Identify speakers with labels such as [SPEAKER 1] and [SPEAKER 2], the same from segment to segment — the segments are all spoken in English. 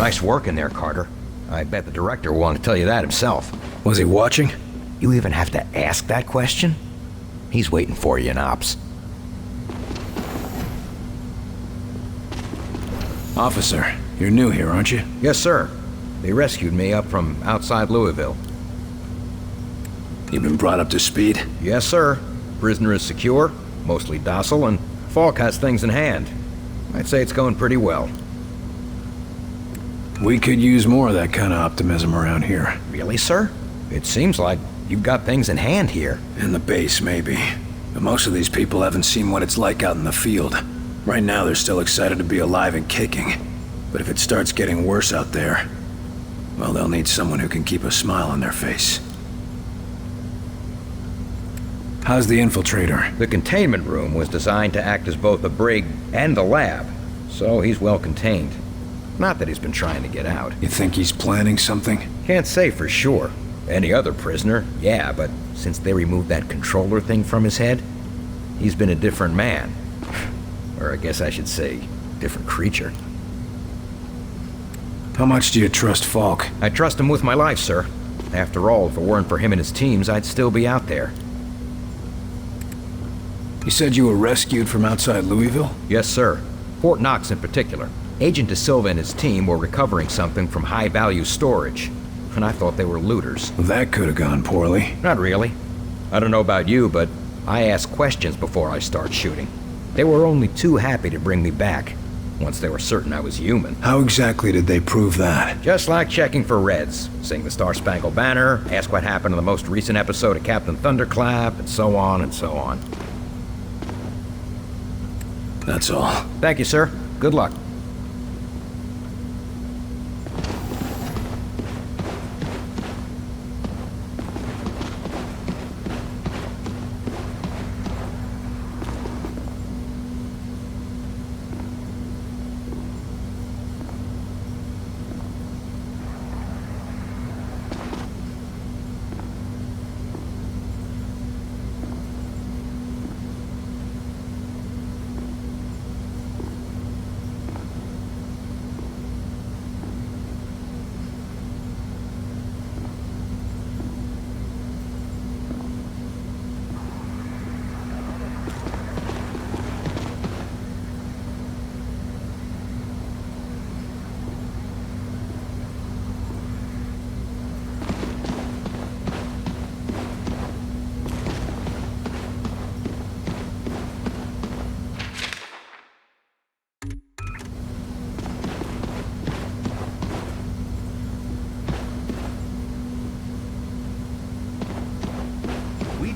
[SPEAKER 1] Nice work in there, Carter. I bet the director will want to tell you that himself.
[SPEAKER 2] Was he watching?
[SPEAKER 1] You even have to ask that question? He's waiting for you in Ops.
[SPEAKER 2] Officer, you're new here, aren't you?
[SPEAKER 1] Yes, sir. They rescued me up from outside Louisville.
[SPEAKER 2] You've been brought up to speed?
[SPEAKER 1] Yes, sir. Prisoner is secure, mostly docile, and Falk has things in hand. I'd say it's going pretty well.
[SPEAKER 2] We could use more of that kind of optimism around here.
[SPEAKER 1] Really, sir? It seems like you've got things in hand here.
[SPEAKER 2] In the base, maybe. But most of these people haven't seen what it's like out in the field. Right now, they're still excited to be alive and kicking. But if it starts getting worse out there, well, they'll need someone who can keep a smile on their face. How's the infiltrator?
[SPEAKER 1] The containment room was designed to act as both a brig and a lab, so he's well contained. Not that he's been trying to get out.
[SPEAKER 2] You think he's planning something?
[SPEAKER 1] Can't say for sure. Any other prisoner, yeah, but since they removed that controller thing from his head, he's been a different man. Or I guess I should say, different creature.
[SPEAKER 2] How much do you trust Falk?
[SPEAKER 1] I trust him with my life, sir. After all, if it weren't for him and his teams, I'd still be out there.
[SPEAKER 2] You said you were rescued from outside Louisville?
[SPEAKER 1] Yes, sir. Fort Knox in particular. Agent De Silva and his team were recovering something from high-value storage, and I thought they were looters.
[SPEAKER 2] That could have gone poorly.
[SPEAKER 1] Not really. I don't know about you, but I ask questions before I start shooting. They were only too happy to bring me back, once they were certain I was human.
[SPEAKER 2] How exactly did they prove that?
[SPEAKER 1] Just like checking for Reds. Sing the Star-Spangled Banner, ask what happened in the most recent episode of Captain Thunderclap, and so on and so on.
[SPEAKER 2] That's all.
[SPEAKER 1] Thank you, sir. Good luck.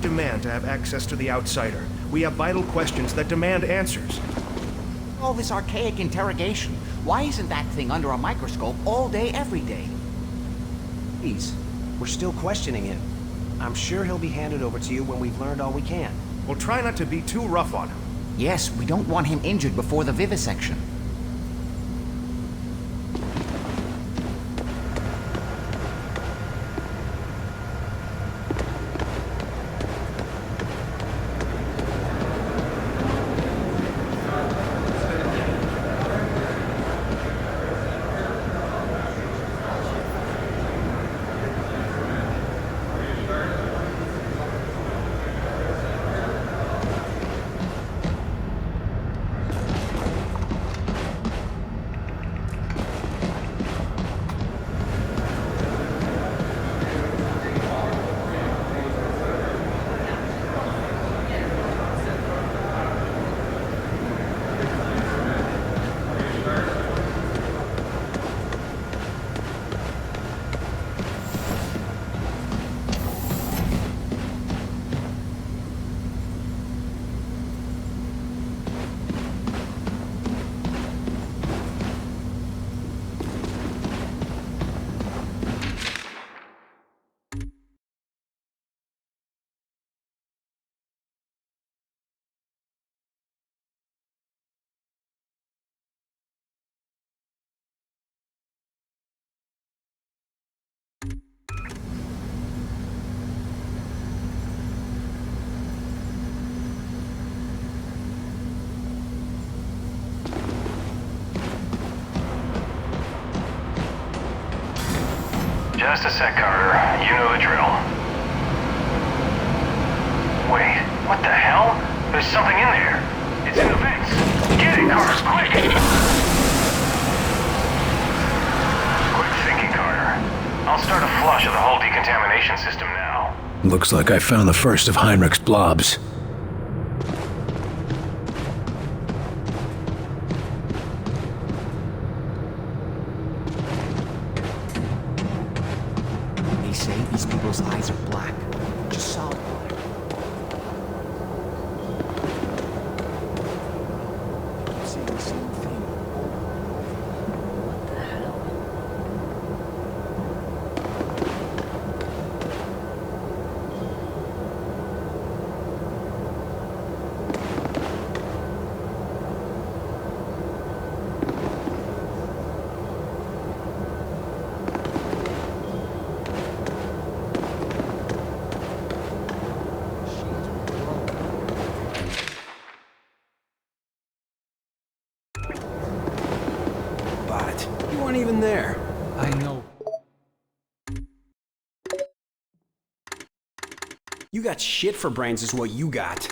[SPEAKER 3] Demand to have access to the Outsider. We have vital questions that demand answers.
[SPEAKER 4] All this archaic interrogation. Why isn't that thing under a microscope all day, every day?
[SPEAKER 5] Please, we're still questioning him. I'm sure he'll be handed over to you when we've learned all we can.
[SPEAKER 3] We'll try not to be too rough on him.
[SPEAKER 4] Yes, we don't want him injured before the vivisection.
[SPEAKER 6] Just a sec, Carter. You know the drill. Wait, what the hell? There's something in there. It's in the vents. Get it, Carter, quick! Quick thinking, Carter. I'll start a flush of the whole decontamination system now.
[SPEAKER 2] Looks like I found the first of Heinrich's blobs.
[SPEAKER 4] They say these people's eyes are black. Just solid black. I'm seeing the same thing. What the hell?
[SPEAKER 5] Bot, you weren't even there.
[SPEAKER 7] I know.
[SPEAKER 5] You got shit for brains is what you got.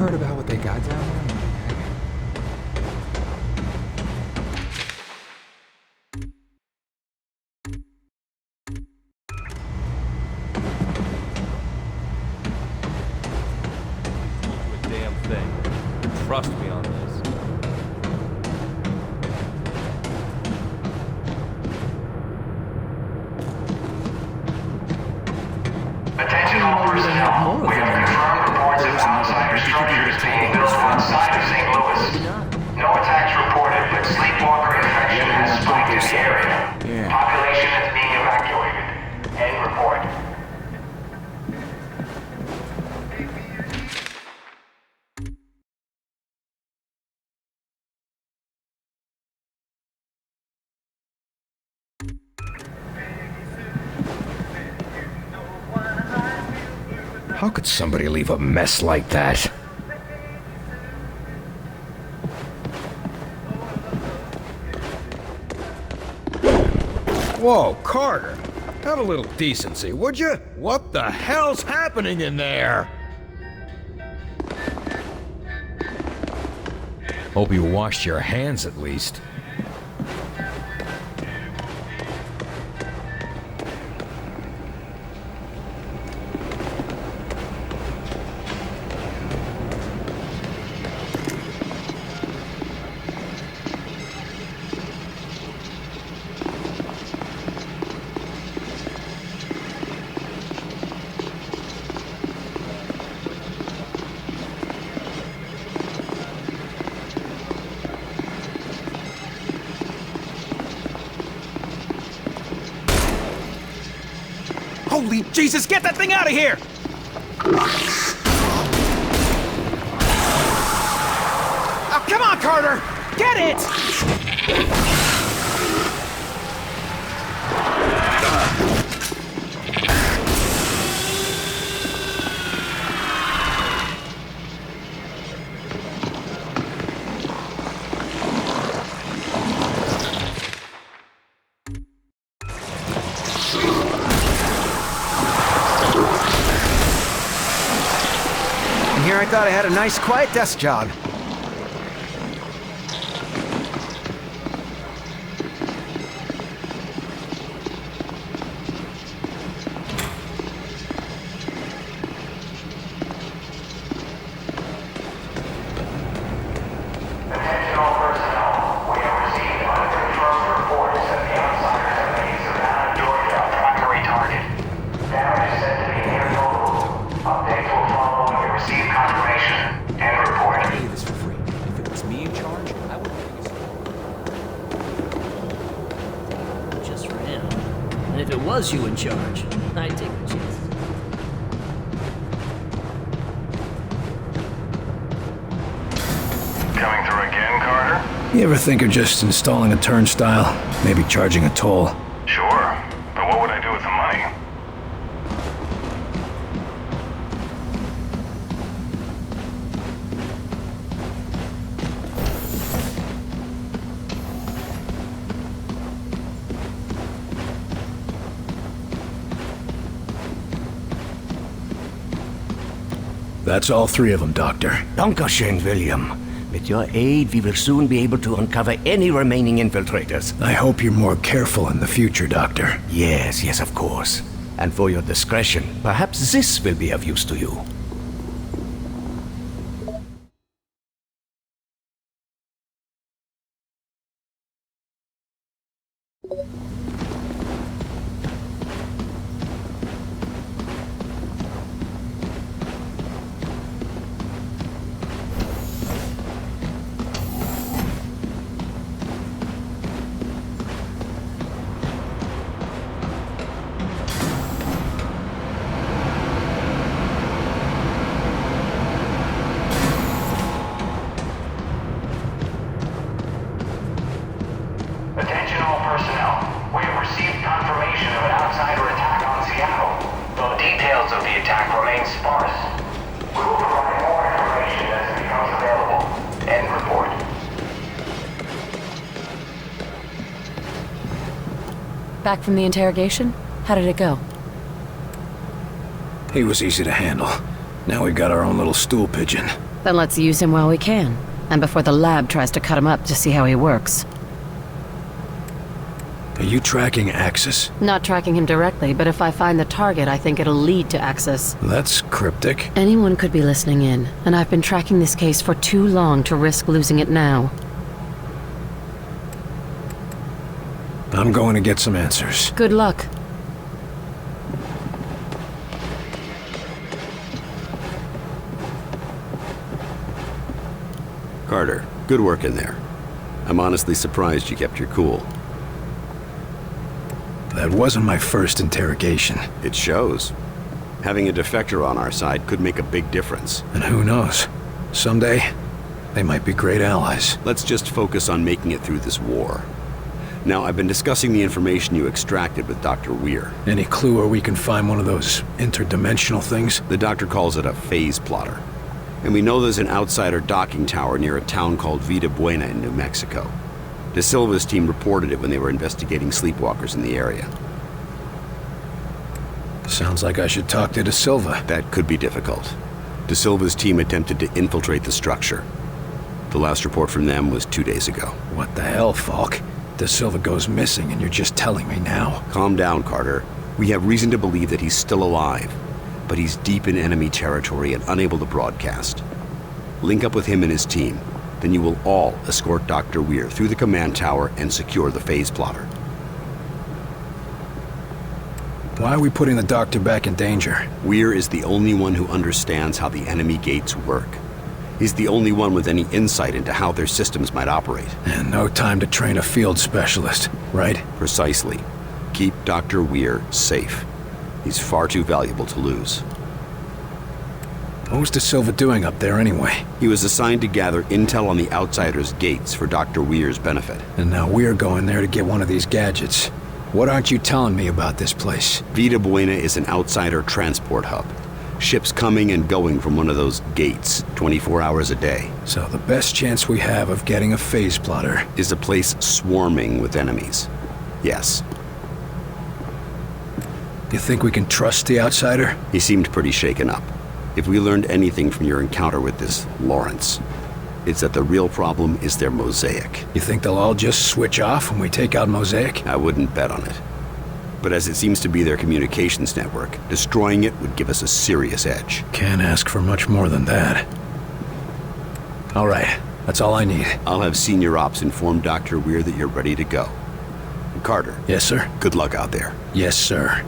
[SPEAKER 7] heard about what they got down there?
[SPEAKER 8] A damn thing. Trust me on this.
[SPEAKER 6] Attention all personnel. We have confirmed reports of outsider structures being built outside of St. Louis. No attacks reported, but sleepwalker infection has spiked in the area. Population is being evacuated. End report.
[SPEAKER 1] How could somebody leave a mess like that? Whoa, Carter! Have a little decency, would you? What the hell's happening in there? Hope you washed your hands at least.
[SPEAKER 5] Holy Jesus, get that thing out of here! Oh, come on, Carter! Get it! Here I thought I had a nice, quiet desk job.
[SPEAKER 6] Attention all personnel. We have received unconfirmed reports that the outsiders have made Savannah, Georgia a primary target. Damage is said to be near total. Updates will follow when we receive confirmation. End report.
[SPEAKER 5] I did this for free. If it was me in charge, I would have
[SPEAKER 9] Just for him. And if it was you in charge, I'd take the chances.
[SPEAKER 6] Coming through again, Carter?
[SPEAKER 2] You ever think of just installing a turnstile? Maybe charging a toll?
[SPEAKER 6] Sure. But what would I do with the money?
[SPEAKER 2] That's all three of them, Doctor.
[SPEAKER 10] Dankeschön, William. With your aid, we will soon be able to uncover any remaining infiltrators.
[SPEAKER 2] I hope you're more careful in the future, Doctor.
[SPEAKER 10] Yes, yes, of course. And for your discretion, perhaps this will be of use to you.
[SPEAKER 6] Attention all personnel. We have received confirmation of an outsider attack on Seattle. Though details of the attack remain sparse. We will provide more information as it becomes available. End report.
[SPEAKER 11] Back from the interrogation? How did it go?
[SPEAKER 2] He was easy to handle. Now we got our own little stool pigeon.
[SPEAKER 11] Then let's use him while we can. And before the lab tries to cut him up to see how he works.
[SPEAKER 2] Are you tracking Axis?
[SPEAKER 11] Not tracking him directly, but if I find the target, I think it'll lead to Axis.
[SPEAKER 2] That's cryptic.
[SPEAKER 11] Anyone could be listening in, and I've been tracking this case for too long to risk losing it now.
[SPEAKER 2] I'm going to get some answers.
[SPEAKER 11] Good luck.
[SPEAKER 7] Carter, good work in there. I'm honestly surprised you kept your cool.
[SPEAKER 2] That wasn't my first interrogation.
[SPEAKER 7] It shows. Having a defector on our side could make a big difference.
[SPEAKER 2] And who knows? Someday, they might be great allies.
[SPEAKER 7] Let's just focus on making it through this war. Now, I've been discussing the information you extracted with Dr. Weir.
[SPEAKER 2] Any clue where we can find one of those interdimensional things?
[SPEAKER 7] The doctor calls it a phase plotter. And we know there's an outsider docking tower near a town called Vida Buena in New Mexico. De Silva's team reported it when they were investigating sleepwalkers in the area.
[SPEAKER 2] Sounds like I should talk to De Silva.
[SPEAKER 7] That could be difficult. De Silva's team attempted to infiltrate the structure. The last report from them was 2 days ago.
[SPEAKER 2] What the hell, Falk? De Silva goes missing and you're just telling me now?
[SPEAKER 7] Calm down, Carter. We have reason to believe that he's still alive, but he's deep in enemy territory and unable to broadcast. Link up with him and his team. Then you will all escort Dr. Weir through the command tower and secure the phase plotter.
[SPEAKER 2] Why are we putting the doctor back in danger?
[SPEAKER 7] Weir is the only one who understands how the enemy gates work. He's the only one with any insight into how their systems might operate.
[SPEAKER 2] And no time to train a field specialist, right?
[SPEAKER 7] Precisely. Keep Dr. Weir safe. He's far too valuable to lose.
[SPEAKER 2] What was De Silva doing up there anyway?
[SPEAKER 7] He was assigned to gather intel on the Outsiders' gates for Dr. Weir's benefit.
[SPEAKER 2] And now we're going there to get one of these gadgets. What aren't you telling me about this place?
[SPEAKER 7] Vida Buena is an Outsider transport hub. Ships coming and going from one of those gates, 24 hours a day.
[SPEAKER 2] So the best chance we have of getting a phase plotter
[SPEAKER 7] is a place swarming with enemies. Yes.
[SPEAKER 2] You think we can trust the Outsider?
[SPEAKER 7] He seemed pretty shaken up. If we learned anything from your encounter with this Lawrence, it's that the real problem is their Mosaic.
[SPEAKER 2] You think they'll all just switch off when we take out Mosaic?
[SPEAKER 7] I wouldn't bet on it. But as it seems to be their communications network, destroying it would give us a serious edge.
[SPEAKER 2] Can't ask for much more than that. All right, that's all I need.
[SPEAKER 7] I'll have Senior Ops inform Dr. Weir that you're ready to go. Carter.
[SPEAKER 2] Yes, sir?
[SPEAKER 7] Good luck out there.
[SPEAKER 2] Yes, sir.